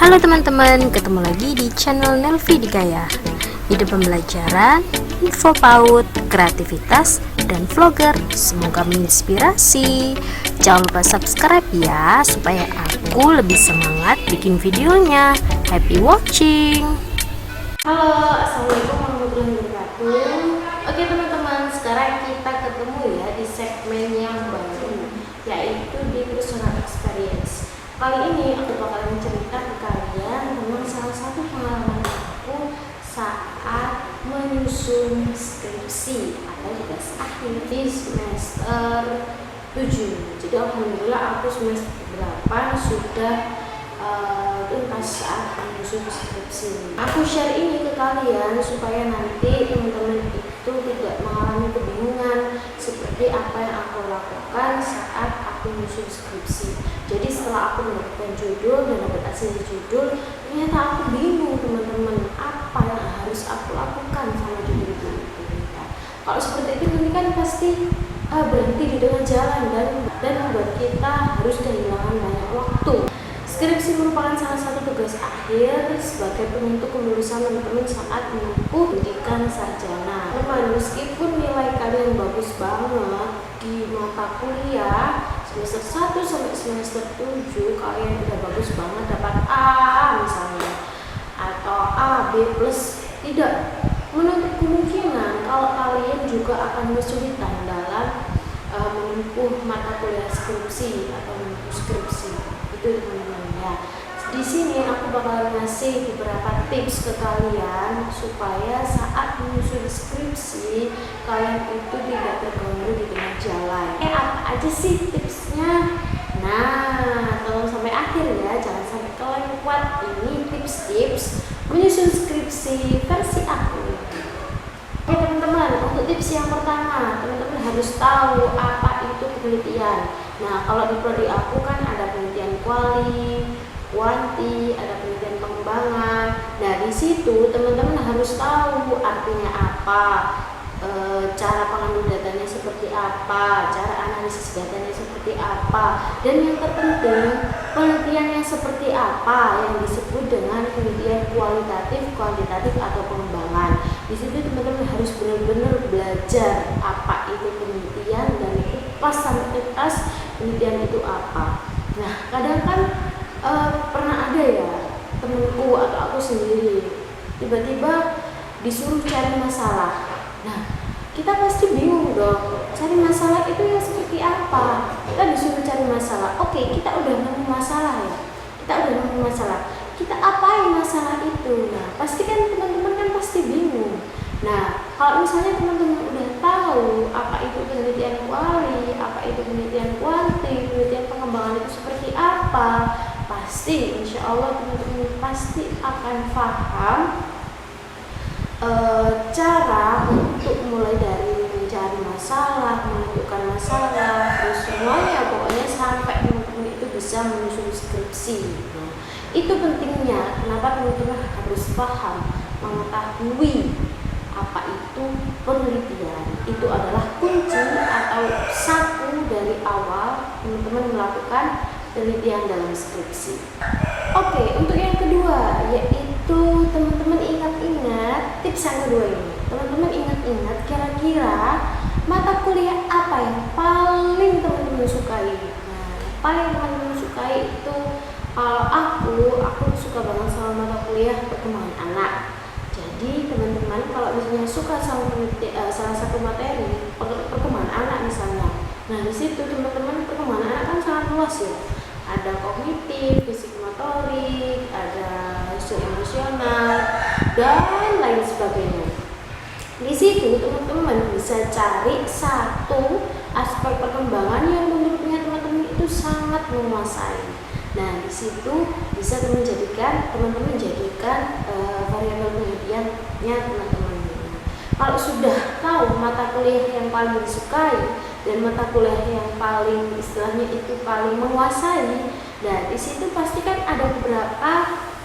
Halo teman-teman, ketemu lagi di channel Nelvi Dikaya. Ide pembelajaran, info PAUD, kreativitas, dan vlogger. Semoga menginspirasi. Jangan lupa subscribe ya, supaya aku lebih semangat bikin videonya. Happy watching. Halo, assalamualaikum warahmatullahi wabarakatuh. Oke teman-teman, sekarang kita ketemu ya di segmen yang baru, yaitu di personal experience. Kali ini aku bakalan cerita ke kalian tentang salah satu pengalaman aku saat menyusun skripsi atau tugas akhir di semester 7. Jadi alhamdulillah aku semester berapa sudah tuntas saat menyusun skripsi. Aku share ini ke kalian supaya nanti teman-teman itu tidak mengalami kebingungan seperti apa yang aku lakukan saat aku menyusun skripsi. Jadi setelah aku mendapatkan judul dan dapat hasil judul, ternyata aku bingung teman-teman, apa yang harus aku lakukan sama judul itu. Kalau seperti itu nanti kan pasti berhenti di tengah jalan dan membuat kita harus kehilangan banyak waktu. Skripsi merupakan salah satu tugas akhir sebagai penentu kelulusan teman-teman saat menempuh pendidikan sarjana. Teman, meskipun nilai kalian bagus banget di mata kuliah semester 1 sampai semester 7, kalian udah bagus banget dapat A misalnya atau A, B plus, tidak menutup kemungkinan kalau kalian juga akan kesulitan dalam menempuh mata kuliah skripsi atau menempuh skripsi. Itu teman-teman ya. Di sini aku bakal ngasih beberapa tips ke kalian supaya saat menyusun skripsi kalian itu tidak terganggu di tengah jalan. Apa aja sih tipsnya? Nah, tolong sampai akhir ya, jangan sampai kelewat ini tips-tips menyusun skripsi versi aku. Oke teman-teman, untuk tips yang pertama, teman-teman harus tahu apa itu penelitian. Nah, kalau di prodi aku kan ada penelitian kuanti, ada penelitian pengembangan. Nah, di situ teman-teman harus tahu artinya apa, cara pengambil datanya seperti apa, cara analisis datanya seperti apa, dan yang terpenting penelitian yang seperti apa yang disebut dengan penelitian kualitatif, kuantitatif atau pengembangan. Di situ teman-teman harus benar-benar belajar apa itu penelitian dan kupas sampai tuntas penelitian itu apa. Nah, kadang kan pernah ada ya temanku atau aku sendiri tiba-tiba disuruh cari masalah. Nah, kita pasti bingung dong, cari masalah itu yang seperti apa. Kita disuruh cari masalah, oke, kita udah nemu masalah ya, kita apain masalah itu? Nah, pasti kan teman-teman kan pasti bingung. Nah, kalau misalnya teman-teman udah tahu apa itu penelitian kuali, apa itu penelitian kuanti, penelitian pengembangan itu seperti apa, pasti insya Allah teman-teman pasti akan paham cara untuk mulai dari mencari masalah, menentukan masalah, terus semuanya pokoknya sampai teman-teman itu bisa menyusun skripsi. Nah, itu pentingnya kenapa teman-teman harus paham, mengetahui apa itu penelitian. Itu adalah kunci atau saku dari awal teman-teman melakukan penelitian dalam skripsi. Oke, untuk yang kedua yaitu teman-teman ingat-ingat tips yang kedua ini. Teman-teman ingat-ingat kira-kira mata kuliah apa yang paling teman-teman sukai. Nah, paling teman-teman sukai itu kalau aku suka banget sama mata kuliah perkembangan anak. Jadi teman-teman kalau misalnya suka sama salah satu materi perkembangan anak misalnya, nah di situ teman-teman perkembangan anak kan sangat luas ya. Ada kognitif, fisik motorik, ada emosional dan lain sebagainya. Di situ teman-teman bisa cari satu aspek perkembangan yang menurutnya teman-teman itu sangat menguasai. Nah, di situ bisa teman-teman jadikan variabel penelitiannya teman-teman. Kalau sudah tahu mata kuliah yang paling disukai dan mata kuliah yang paling istilahnya itu paling menguasai, nah di situ pasti kan ada beberapa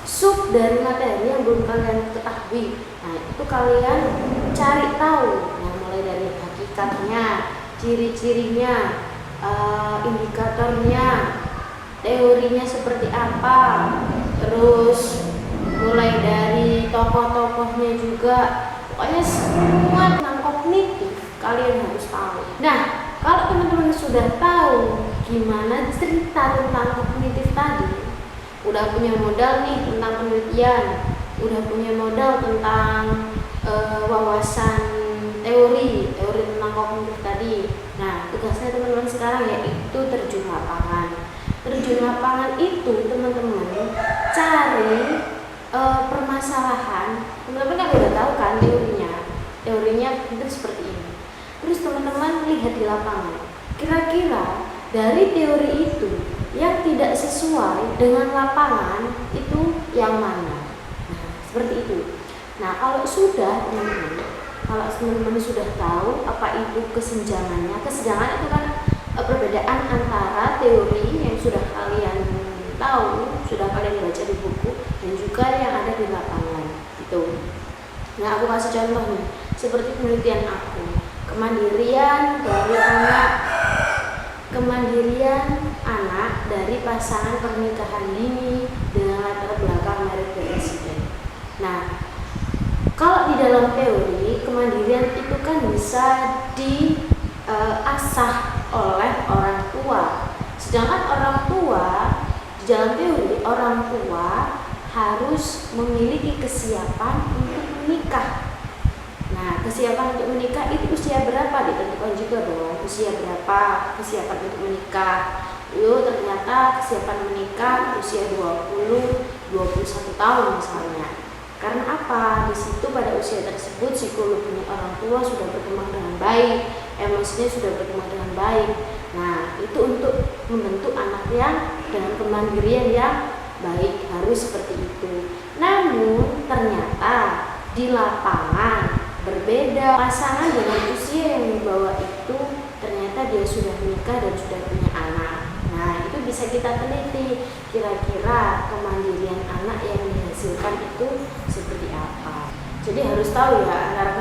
sub dari materi yang belum kalian ketahui. Nah, itu kalian cari tahu. Nah, mulai dari hakikatnya, ciri-cirinya, indikatornya, teorinya seperti apa, terus terus mulai dari tokoh-tokohnya juga, pokoknya semua tentang kognitif kalian harus tahu. Nah, kalau teman-teman sudah tahu gimana cerita tentang kognitif tadi, udah punya modal nih tentang penelitian, udah punya modal tentang wawasan teori tentang kognitif tadi. Nah, tugasnya teman-teman sekarang yaitu terjun lapangan. Terjun lapangan itu teman-teman cari permasalahan. Teman-teman kan udah tahu kan teorinya itu seperti ini. Terus teman-teman lihat di lapangan, kira-kira dari teori itu yang tidak sesuai dengan lapangan itu yang mana. Nah, seperti itu. Nah, kalau sudah teman-teman sudah tahu apa itu kesenjangannya. Kesenjangan itu kan perbedaan antara teori yang sudah kalian tahu, sudah kalian baca di buku, dan juga yang ada di lapangan itu. Nah, aku kasih contoh nih, seperti penelitian aku, kemandirian anak dari pasangan pernikahan dini dengan latar belakang merit presiden. Nah, kalau di dalam teori kemandirian itu kan bisa diasah oleh orang tua. Sedangkan orang tua di dalam teori, orang tua harus memiliki kesiapan untuk menikah. Nah, kesiapan untuk menikah itu usia berapa ditentukan juga dong. Usia berapa kesiapan untuk menikah? Ternyata kesiapan menikah usia 20-21 tahun misalnya. Karena apa? Di situ pada usia tersebut psikologinya orang tua sudah berkembang dengan baik, emosinya sudah berkembang dengan baik. Nah, itu untuk membentuk anak yang dengan kemandirian yang baik, harus seperti itu. Namun ternyata di lapangan berbeda. Pasangan dengan usia yang dibawa itu ternyata dia sudah menikah dan sudah punya anak. Nah, itu bisa kita teliti kira-kira kemandirian anak yang dihasilkan itu seperti apa. Jadi harus tahu ya antara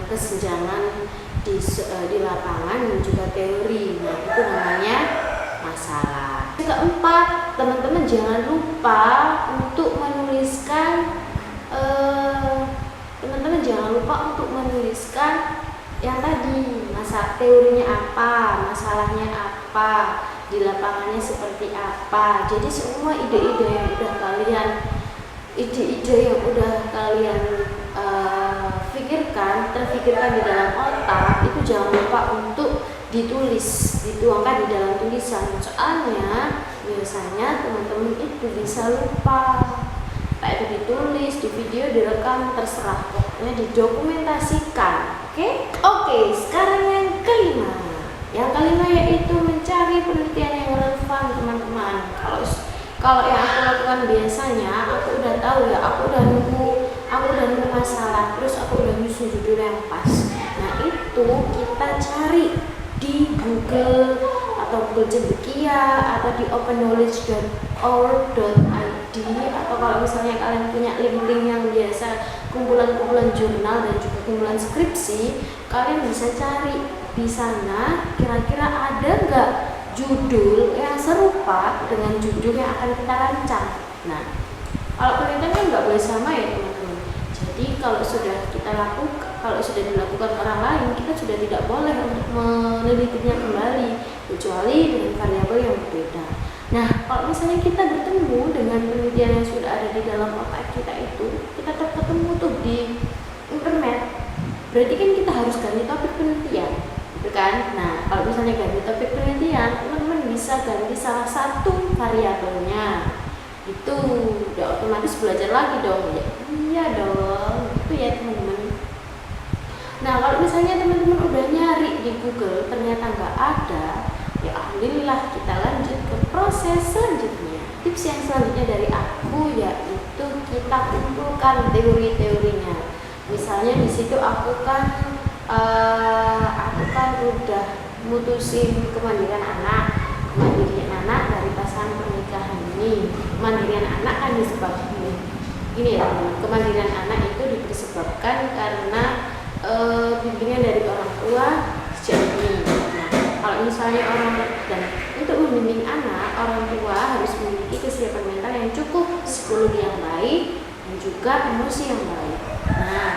kesenjangan di lapangan dan juga teori. Nah, itu namanya masalah. Yang keempat, teman-teman jangan lupa untuk menuliskan yang tadi, teorinya apa, masalahnya apa, di lapangannya seperti apa. Jadi semua ide-ide yang udah kalian terfikirkan di dalam otak itu jangan lupa untuk dituangkan di dalam tulisan. Soalnya biasanya teman-teman itu bisa lupa. Entah itu ditulis, di video, direkam, terserah, pokoknya didokumentasikan. Oke, sekarang yang kelima. Yang kelima yaitu mencari penelitian yang relevan, teman-teman. Kalau yang aku lakukan biasanya, aku udah tahu ya, aku udah nemu masalah, terus aku udah nyusun judul yang pas. Nah, itu kita cari di Google atau Google Cendekia atau di openknowledge.org.id, atau kalau misalnya kalian punya link-link yang biasa kumpulan-kumpulan jurnal dan juga kumpulan skripsi, kalian bisa cari di sana kira-kira ada nggak judul yang serupa dengan judul yang akan kita rancang. Nah, kalau penelitian kan nggak boleh sama ya teman-teman. Jadi kalau sudah dilakukan orang lain, kita sudah tidak boleh untuk menelitinya kembali kecuali dengan variabel yang berbeda. Nah, kalau misalnya kita bertemu dengan penelitian yang sudah ada di dalam otak kita itu, kita ketemu tuh di internet, berarti kan kita harus ganti topik penelitian, gitu kan? Nah, kalau misalnya ganti topik penelitian, teman-teman bisa ganti salah satu variabelnya. Itu udah otomatis belajar lagi dong ya. Iya dong, itu ya teman-teman. Nah, kalau misalnya teman-teman udah nyari di Google ternyata nggak ada, ya alhamdulillah, kita lanjut ke proses selanjutnya. Tips yang selanjutnya dari aku yaitu kita kumpulkan teori-teorinya. Misalnya di situ aku kan udah mutusin kemandirian anak dari pasangan pernikahan ini. Kemandirian anak kan disebabkan gini ya teman, kemandirian anak itu disebabkan karena bimbingan dari orang tua sejak ini. Nah, kalau misalnya untuk membimbing anak, orang tua harus memiliki kesiapan mental yang cukup, psikologi yang baik, dan juga emosi yang baik. Nah,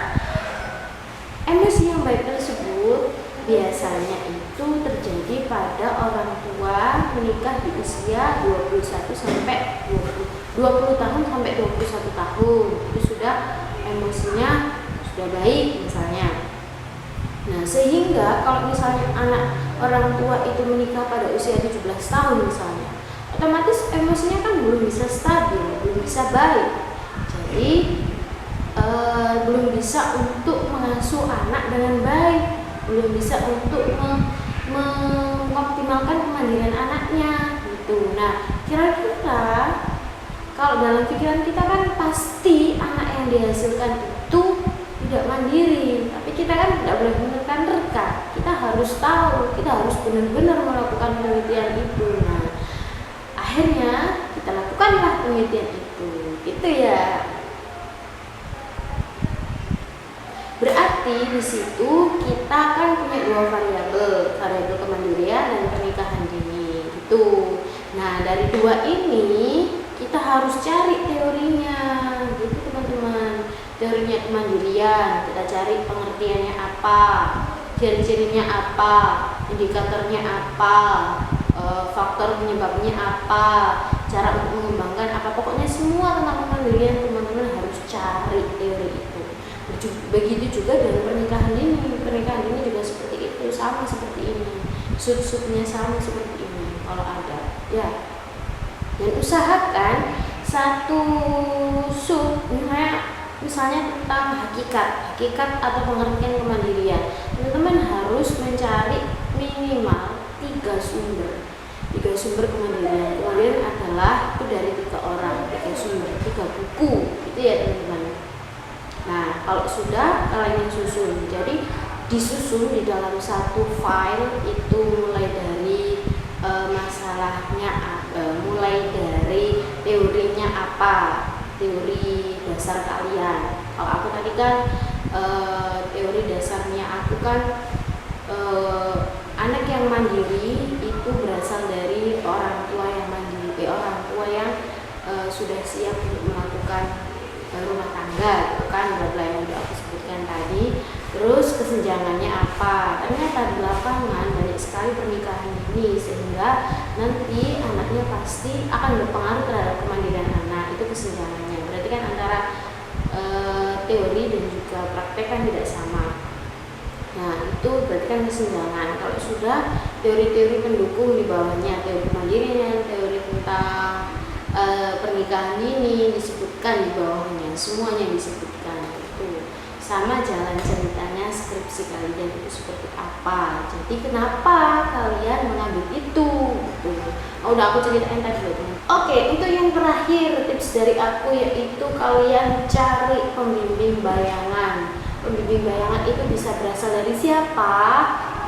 emosi yang baik tersebut biasanya itu terjadi pada orang tua menikah di usia 21 sampai 20 tahun sampai 21 tahun. Itu sudah emosinya sudah baik misalnya. Nah, sehingga kalau misalnya anak orang tua itu menikah pada usia 17 tahun misalnya, otomatis emosinya kan belum bisa stabil, belum bisa baik. Jadi belum bisa untuk mengasuh anak dengan baik, belum bisa untuk mengoptimalkan kemandirian anaknya gitu. Nah, kira-kira kalau dalam pikiran kita kan pasti anak yang dihasilkan itu tidak mandiri, tapi kita kan tidak boleh menerka-nerka. Kita harus tahu, kita harus benar-benar melakukan penelitian itu. Nah, akhirnya kita lakukanlah penelitian itu, gitu ya. Berarti di situ kita kan punya dua variabel kemandirian dan pernikahan dini, gitu. Nah, dari dua ini kita harus cari teorinya, gitu teman-teman. Teorinya kemandirian, kita cari pengertiannya apa, ciri-cirinya apa, indikatornya apa, faktor penyebabnya apa, cara untuk mengembangkan apa, pokoknya semua tentang kemandirian teman-teman harus cari teori itu. Begitu juga dengan pernikahan dini juga seperti itu, sama seperti ini, sub-subnya sama seperti ini kalau ada ya. Dan usahakan satu sub misalnya tentang hakikat atau pengertian kemandirian, teman-teman harus mencari minimal 3 sumber kemandirian. Kemandirian adalah itu dari 3 orang, 3 sumber, 3 buku, gitu ya teman-teman. Nah, kalau sudah kalian susun, jadi disusun di dalam satu file itu mulai dari masalahnya, mulai dari teorinya apa, teori dasar kalian. Kalau aku tadi kan teori dasarnya aku kan anak yang mandiri itu berasal dari orang tua yang mandiri, orang tua yang sudah siap untuk melakukan rumah tangga, itu kan bla yang udah aku sebutkan tadi. Terus kesenjangannya apa? Ternyata di lapangan banyak sekali pernikahan ini, sehingga nanti anaknya pasti akan berpengaruh terhadap kemandirian anak. Itu kesenjangannya. Berarti kan antara teori dan juga praktek kan tidak sama. Nah, itu berarti kan kesenjangan. Kalau sudah teori-teori pendukung di bawahnya, teori kemandirian, teori tentang pernikahan ini disebutkan di bawahnya, semuanya disebutkan. Itu sama jalan ceritanya skripsi kalian itu seperti apa. Jadi kenapa kalian mengambil itu? Udah aku ceritain tadi loh. Oke, untuk yang terakhir tips dari aku yaitu kalian cari pembimbing bayangan. Pembimbing bayangan itu bisa berasal dari siapa?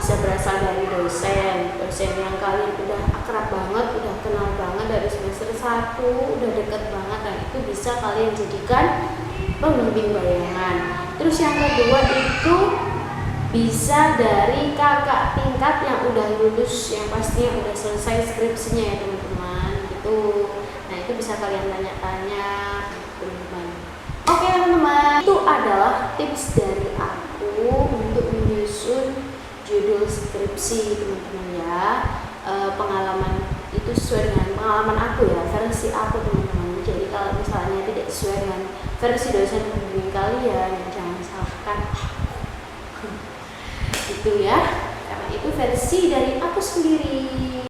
Bisa berasal dari dosen yang kalian udah akrab banget, udah kenal banget dari semester 1, udah deket banget, dan itu bisa kalian jadikan pembimbing bayangan. Terus yang kedua itu bisa dari kakak tingkat yang udah lulus, yang pastinya udah selesai skripsinya ya teman-teman gitu. Nah, itu bisa kalian tanya-tanya teman-teman. Oke teman-teman, itu adalah tips dari aku untuk menyusun judul skripsi teman-teman ya. Pengalaman itu sesuai dengan pengalaman aku ya, versi aku teman-teman. Jadi kalau misalnya tidak sesuai dengan versi dosen pembimbing kalian, ya jangan salahkan aku. Itu ya, karena itu versi dari aku sendiri.